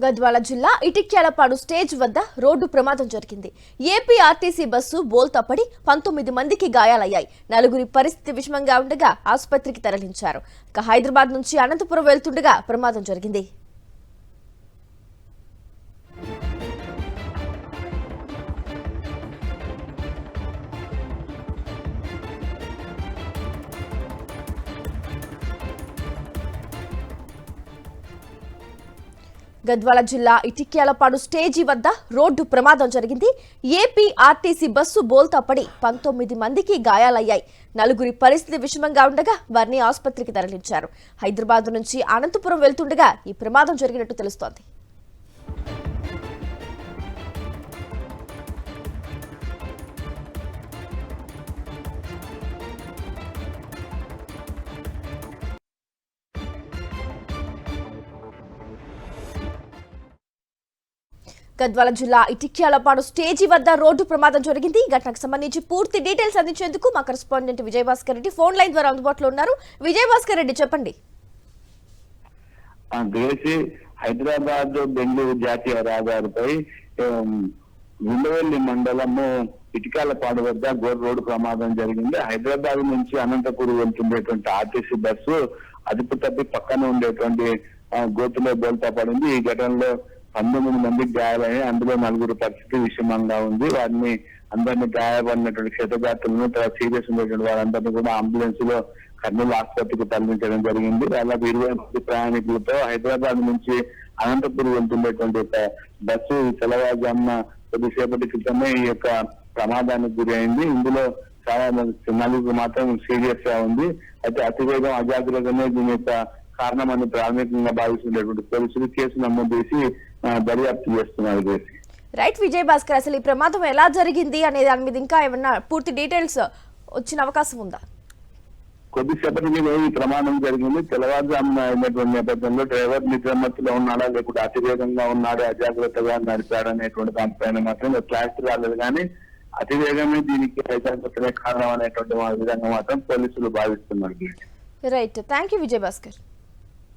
గద్వాల జిల్లా ఇటిక్యాలపాడు స్టేజ్ వద్ద రోడ్డు ప్రమాదం జరిగింది. ఏపీ ఆర్టీసీ బస్సు బోల్తాపడి 19 మందికి గాయాలయ్యాయి. నలుగురి పరిస్థితి విషమంగా ఉండగా ఆసుపత్రికి తరలించారు. హైదరాబాద్ నుంచి అనంతపురం వెళ్తుండగా ప్రమాదం జరిగింది. గద్వాల జిల్లా ఇటిక్యాలపాడు స్టేజీ వద్ద రోడ్డు ప్రమాదం జరిగింది. ఏపీ ఆర్టీసీ బస్సు బోల్తా పడి 19 మందికి గాయాలయ్యాయి. నలుగురి పరిస్థితి విషమంగా ఉండగా వారిని ఆసుపత్రికి తరలించారు. హైదరాబాద్ నుంచి అనంతపురం వెళ్తుండగా ఈ ప్రమాదం జరిగినట్టు తెలుస్తోంది. గద్వాల జిల్లా ఇటిక్యాలపాడు స్టేజీ వద్ద రోడ్డు ప్రమాదం జరిగింది. ఘటనకు సంబంధించి పూర్తి డీటెయిల్స్ అందించేందుకు మా correspondent Vijayabhaskar Reddy phone line ద్వారా అందుబాటులో ఉన్నారు. విజయభాస్కర్ రెడ్డి, చెప్పండి. హైదరాబాద్ బెంగళూరు జాతీయ రహదారిపై ఉండవల్లి మండలము ఇటిక్యాలపాడు వద్ద రోడ్డు ప్రమాదం జరిగింది. హైదరాబాద్ నుంచి అనంతపురం వెళ్తుండేటువంటి ఆర్టీసీ బస్సు అదుపు తప్పి పక్కన ఉండేటువంటి గోతులో బోల్తా పడింది. ఈ ఘటనలో 19 మందికి గాయాలని, అందులో నలుగురు పరిస్థితి విషమంగా ఉంది. వారిని అందరినీ గాయపడినటువంటి క్షతగాత్రులను, సీరియస్ ఉండేటువంటి వారందరినీ కూడా అంబులెన్స్ లో కర్నూలు ఆసుపత్రికి తరలించడం జరిగింది. దాదాపు 20 మంది ప్రయాణికులతో హైదరాబాద్ నుంచి అనంతపురం వెళ్తుండేటువంటి బస్సు తెల్లవారుజామున కొద్దిసేపటి క్రితమే ఈ యొక్క ప్రమాదానికి గురి అయింది. ఇందులో చాలా నలుగురు మాత్రం సీరియస్ గా ఉంది. అయితే అతివేగం, అజాగ్రత్తనే దీని యొక్క కారణమని ప్రాథమికంగా భావిస్తున్నటువంటి పోలీసులు కేసు నమోదు చేసి దర్యాప్తు చేస్తున్నారు. రైట్ విజయభాస్కర్, అసలు ఈ ప్రమాదం ఎలా జరిగింది అనే దాని మీద ఇంకా ఏమన్నా పూర్తి డీటెయిల్స్ వచ్చిన అవకాశం ఉందా? కొద్దిసేపటి మీద ఈ ప్రమాదం జరిగింది. తెల్లవారుజామున అయినటువంటి నేపథ్యంలో డ్రైవర్ నిద్రమత్తులో ఉన్నాడా, లేకుంటే అతివేగంగా ఉన్నాడా, అజాగ్రత్తగా నడిపాడు అనేటువంటి దానిపైన మాత్రం క్లారిటీ రాలేదు. కానీ అతివేగమే దీనికి అజాగ్రత్తనే కారణం అనేటువంటి విధంగా మాత్రం పోలీసులు భావిస్తున్నారు. Right, thank you Vijayabhaskar.